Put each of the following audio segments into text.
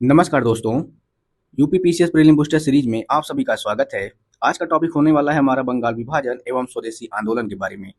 नमस्कार दोस्तों। UPPCS prelim booster series में आप सभी का स्वागत है। आज का टॉपिक होने वाला है हमारा बंगाल विभाजन एवं स्वदेशी आंदोलन के बारे में।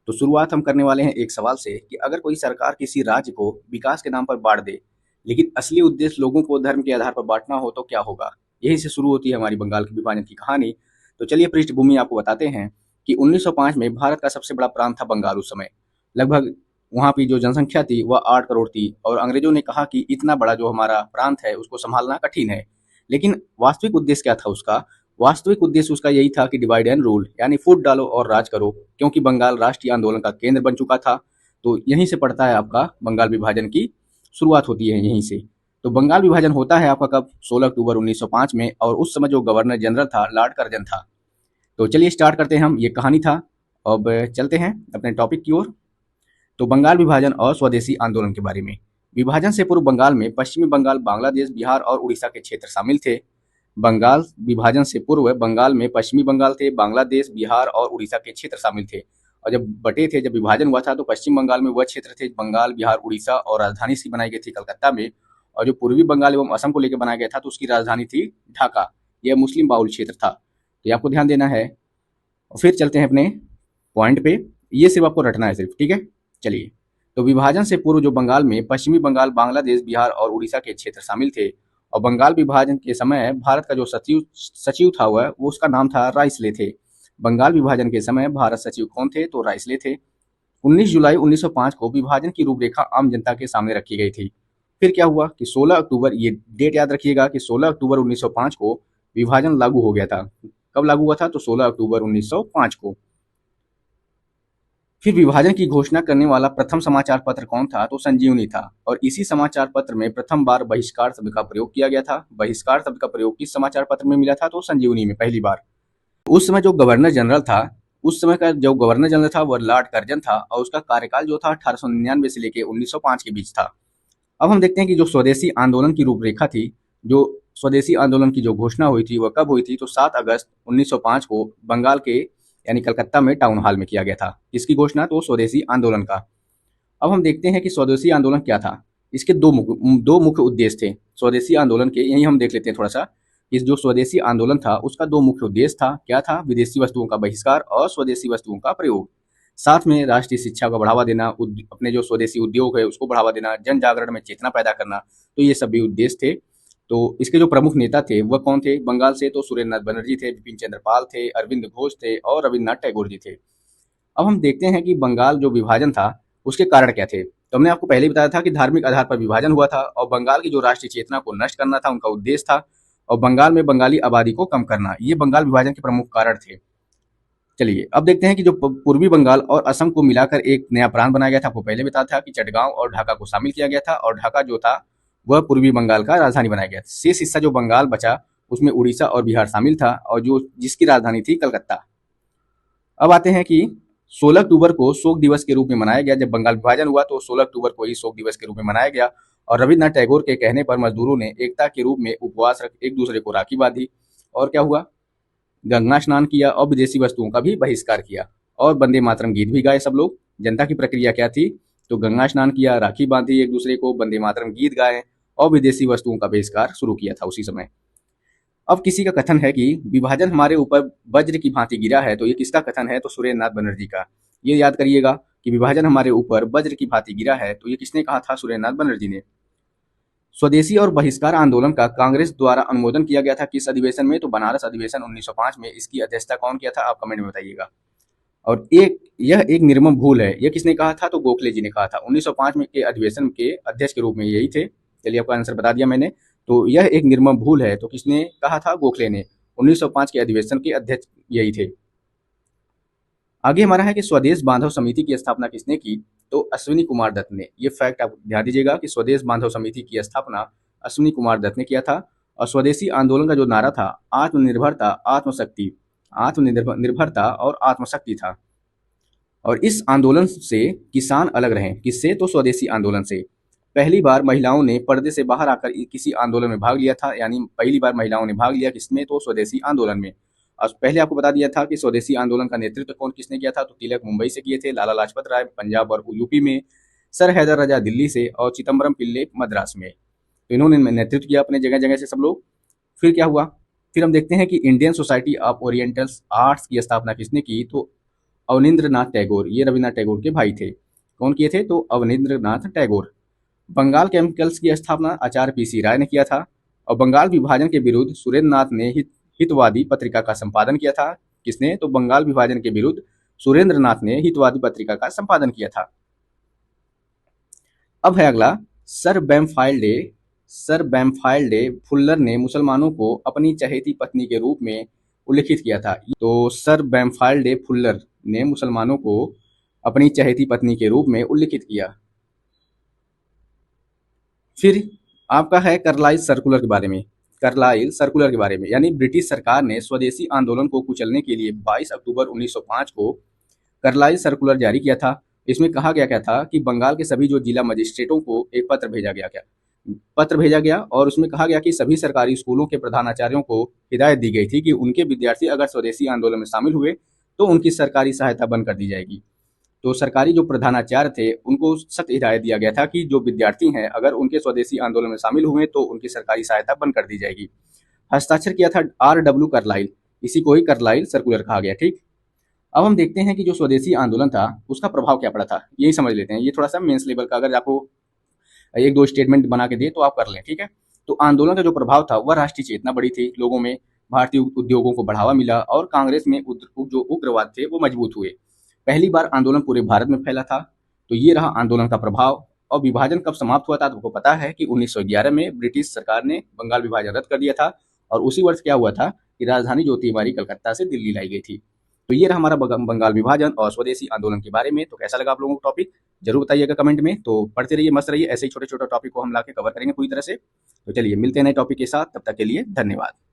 तो शुरुआत हम करने वाले हैं एक सवाल से कि अगर कोई सरकार किसी राज्य को विकास के नाम पर बांट दे, लेकिन असली उद्देश्य लोगों को धर्म के आधार पर बांटना हो तो क्या होगा। यहीं से शुरू होती है हमारी बंगाल के विभाजन की कहानी। तो चलिए पृष्ठभूमि आपको बताते हैं कि 1905 में भारत का सबसे बड़ा प्रांत था बंगाल। उस समय लगभग वहाँ की जो जनसंख्या थी वह 8 करोड़ थी और अंग्रेजों ने कहा कि इतना बड़ा जो हमारा प्रांत है उसको संभालना कठिन है। लेकिन वास्तविक उद्देश्य क्या था उसका? वास्तविक उद्देश्य उसका यही था कि डिवाइड एंड रूल, यानी फूट डालो और राज करो, क्योंकि बंगाल राष्ट्रीय आंदोलन का केंद्र बन चुका था। तो यहीं से पड़ता है आपका बंगाल विभाजन की शुरुआत होती है यहीं से। तो बंगाल विभाजन होता है आपका कब? 16 अक्टूबर 1905 में, और उस समय जो गवर्नर जनरल था लॉर्ड कर्जन था। तो चलिए स्टार्ट करते हैं हम, ये कहानी था। अब चलते हैं अपने टॉपिक की ओर। तो बंगाल विभाजन और स्वदेशी आंदोलन के बारे में। विभाजन से पूर्व बंगाल में पश्चिमी बंगाल, बांग्लादेश, बिहार और उड़ीसा के क्षेत्र शामिल थे। बंगाल विभाजन से पूर्व बंगाल में पश्चिमी बंगाल थे, बांग्लादेश, बिहार और उड़ीसा के क्षेत्र शामिल थे। और जब बटे थे, जब विभाजन हुआ था, तो पश्चिम बंगाल में वह क्षेत्र थे बंगाल, बिहार, उड़ीसा, और राजधानी इसकी बनाई गई थी कलकत्ता में। और जो पूर्वी बंगाल एवं असम को लेकर बनाया गया था, तो उसकी राजधानी थी ढाका। यह मुस्लिम बाहुल क्षेत्र था, तो ये आपको ध्यान देना है। और फिर चलते हैं अपने पॉइंट पे। ये सिर्फ आपको रटना है सिर्फ, ठीक है। चलिए, तो विभाजन से पूर्व जो बंगाल में पश्चिमी बंगाल, बांग्लादेश, बिहार और उड़ीसा के क्षेत्र शामिल थे। और बंगाल विभाजन के समय भारत का जो सचिव सचिव था वह वो उसका नाम था राइसले थे। बंगाल विभाजन के समय भारत सचिव कौन थे? तो राइसले थे। 19 जुलाई 1905 को विभाजन की रूपरेखा आम जनता के सामने रखी गई थी। फिर क्या हुआ कि 16 अक्टूबर, ये डेट याद रखिएगा कि 16 अक्टूबर 1905 को विभाजन लागू हो गया था। कब लागू हुआ था? तो 16 अक्टूबर 1905 को। फिर विभाजन की घोषणा करने वाला प्रथम समाचार पत्र कौन था? तो संजीवनी था। और इसी समाचार पत्र में प्रथम बार बहिष्कार शब्द का प्रयोग किया गया था। बहिष्कार शब्द का प्रयोग किस समाचार पत्र में मिला था? तो संजीवनी में पहली बार। उस समय जो गवर्नर जनरल था, उस समय का जो गवर्नर जनरल था वह लॉर्ड कर्जन था, और उसका कार्यकाल जो था 1899 से लेकर 1905 के बीच था। अब हम देखते हैं कि जो स्वदेशी आंदोलन की रूपरेखा थी, जो स्वदेशी आंदोलन की जो घोषणा हुई थी वह कब हुई थी? तो 7 अगस्त 1905 को बंगाल के यानी कलकत्ता में टाउन हॉल में किया गया था। किसकी घोषणा? तो स्वदेशी आंदोलन का। अब हम देखते हैं कि स्वदेशी आंदोलन क्या था। इसके दो मुख्य उद्देश्य थे स्वदेशी आंदोलन के। यही हम देख लेते हैं थोड़ा सा। इस जो स्वदेशी आंदोलन था उसका दो मुख्य उद्देश्य था। क्या था? विदेशी वस्तुओं का बहिष्कार और स्वदेशी वस्तुओं का प्रयोग। साथ में राष्ट्रीय शिक्षा को बढ़ावा देना, अपने जो स्वदेशी उद्योग है उसको बढ़ावा देना, जन जागरण में चेतना पैदा करना। तो ये सभी उद्देश्य थे। तो इसके जो प्रमुख नेता थे वह कौन थे? बंगाल से तो सुरेंद्र नाथ बनर्जी थे, बिपिन चंद्र पाल थे, अरविंद घोष थे और रविन्द्रनाथ टैगोर जी थे। अब हम देखते हैं कि बंगाल जो विभाजन था उसके कारण क्या थे। तो हमने आपको पहले ही बताया था कि धार्मिक आधार पर विभाजन हुआ था, और बंगाल की जो राष्ट्रीय चेतना को नष्ट करना था उनका उद्देश्य था, और बंगाल में बंगाली आबादी को कम करना। ये बंगाल विभाजन के प्रमुख कारण थे। चलिए अब देखते हैं कि जो पूर्वी बंगाल और असम को मिलाकर एक नया प्रांत बनाया गया था। आपको पहले बताया था कि चटगांव और ढाका को शामिल किया गया था, और ढाका जो था वह पूर्वी बंगाल का राजधानी बनाया गया। शेष हिस्सा जो बंगाल बचा उसमें उड़ीसा और बिहार शामिल था, और जो जिसकी राजधानी थी कलकत्ता। अब आते हैं कि 16 अक्टूबर को शोक दिवस के रूप में मनाया गया। जब बंगाल विभाजन हुआ तो 16 अक्टूबर को ही शोक दिवस के रूप में मनाया गया, और रविन्द्रनाथ टैगोर के कहने पर मजदूरों ने एकता के रूप में उपवास रख एक दूसरे को राखी बांधी। और क्या हुआ? गंगा स्नान किया और विदेशी वस्तुओं का भी बहिष्कार किया, और वंदे मातरम गीत भी गाए सब लोग। जनता की प्रक्रिया क्या थी? तो गंगा स्नान किया, राखी बांधी एक दूसरे को, वंदे मातरम गीत गाए और विदेशी वस्तुओं का बहिष्कार शुरू किया था उसी समय। अब किसी का कथन है कि विभाजन हमारे ऊपर वज्र की भांति गिरा है। तो ये किसका कथन है? तो सुरेंद्र नाथ बनर्जी का। ये याद करिएगा कि विभाजन हमारे ऊपर वज्र की भांति गिरा है। तो ये किसने कहा था? सुरेंद्र नाथ बनर्जी ने। स्वदेशी और बहिष्कार आंदोलन का कांग्रेस द्वारा अनुमोदन किया गया था किस अधिवेशन में? तो बनारस अधिवेशन 1905 में। इसकी अध्यक्षता कौन किया था? आप कमेंट में बताइएगा। और यह एक निर्मम भूल है, यह किसने कहा था? तो गोखले जी ने कहा था। 1905 में के अधिवेशन के अध्यक्ष के रूप में यही थे। चलिए आपका आंसर बता दिया मैंने। तो यह एक निर्मम भूल है, तो किसने कहा था? गोखले ने। 1905 के अधिवेशन के अध्यक्ष यही थे। आगे हमारा है कि स्वदेश बांधव समिति की स्थापना किसने की? तो अश्विनी कुमार दत्त ने। ये फैक्ट आप ध्यान दीजिएगा कि स्वदेश बांधव समिति की स्थापना अश्विनी कुमार दत्त ने किया था। और स्वदेशी आंदोलन का जो नारा था आत्मनिर्भरता, आत्मशक्ति, आत्मनिर्भरता और आत्मशक्ति था। और इस आंदोलन से किसान अलग रहे। किससे? तो स्वदेशी आंदोलन से। पहली बार महिलाओं ने पर्दे से बाहर आकर किसी आंदोलन में भाग लिया था, यानी पहली बार महिलाओं ने भाग लिया किसमें? तो स्वदेशी आंदोलन में। और पहले आपको बता दिया था कि स्वदेशी आंदोलन का नेतृत्व कौन किसने किया था? तो तिलक मुंबई से किए थे, लाला लाजपत राय पंजाब और यूपी में, सर हैदर रजा दिल्ली से, और चिदम्बरम पिल्ले मद्रास में। तो इन्होंने नेतृत्व किया अपने जगह जगह से सब लोग। फिर क्या हुआ, फिर हम देखते हैं कि Indian society of oriental arts की स्थापना किसने की, तो अवनींद्रनाथ टैगोर, ये रविन्द्रनाथ टैगोर के भाई थे। कौन किए थे, तो अवनींद्रनाथ टैगोर। बंगाल केमिकल्स की स्थापना आचार्य पीसी राय ने किया था। और बंगाल विभाजन के विरुद्ध सुरेंद्र नाथ ने हितवादी पत्रिका का संपादन किया था। किसने, तो बंगाल विभाजन के विरुद्ध सुरेंद्र नाथ ने हितवादी पत्रिका का संपादन किया था। अब है अगला, सर बैम्फाइल्डे फुल्लर ने मुसलमानों को अपनी चहेती पत्नी के रूप में उल्लिखित किया था। तो सर बैम्फाइल्डे फुल्लर ने मुसलमानों को अपनी चहेती पत्नी के रूप में उल्लिखित किया। फिर आपका है कार्लाइल सर्कुलर के बारे में। कार्लाइल सर्कुलर के बारे में, यानी ब्रिटिश सरकार ने स्वदेशी आंदोलन को कुचलने के लिए 22 अक्टूबर 1905 को कार्लाइल सर्कुलर जारी किया था। इसमें कहा गया क्या था कि बंगाल के सभी जो जिला मजिस्ट्रेटों को एक पत्र भेजा गया और उसमें कहा गया कि सभी सरकारी स्कूलों के प्रधानाचार्यों को हिदायत दी गई थी कि उनके विद्यार्थी अगर स्वदेशी आंदोलन में शामिल हुए तो उनकी सरकारी सहायता बंद कर दी जाएगी। तो सरकारी जो प्रधानाचार्य थे उनको सख्त हिदायत दिया गया था कि जो विद्यार्थी हैं अगर उनके स्वदेशी आंदोलन में शामिल हुए तो उनकी सरकारी सहायता बंद कर दी जाएगी। हस्ताक्षर किया था R.W. कार्लाइल, इसी को ही कार्लाइल सर्कुलर कहा गया। ठीक, अब हम देखते हैं कि जो स्वदेशी आंदोलन था उसका प्रभाव क्या पड़ा था, यही समझ लेते हैं। ये थोड़ा सा मेंस लेवल का, अगर आपको एक दो स्टेटमेंट बना के दे तो आप कर लें। ठीक है, तो आंदोलन का जो प्रभाव था वह राष्ट्रीय चेतना बढ़ी थी लोगों में, भारतीय उद्योगों को बढ़ावा मिला और कांग्रेस में जो उग्रवाद थे वो मजबूत हुए। पहली बार आंदोलन पूरे भारत में फैला था। तो ये रहा आंदोलन का प्रभाव। और विभाजन कब समाप्त हुआ था, तो आपको पता है कि 1911 में ब्रिटिश सरकार ने बंगाल विभाजन रद्द कर दिया था। और उसी वर्ष क्या हुआ था कि राजधानी जो थी हमारी कलकत्ता से दिल्ली लाई गई थी। तो ये रहा हमारा बंगाल विभाजन और स्वदेशी आंदोलन के बारे में। तो कैसा लगा आप लोगों को टॉपिक, जरूर बताइएगा कमेंट में। तो पढ़ते रहिए, मस्त रहिए, ऐसे ही छोटे छोटे टॉपिक को हम लाके कवर करेंगे पूरी तरह से। तो चलिए मिलते हैं नए टॉपिक के साथ, तब तक के लिए धन्यवाद।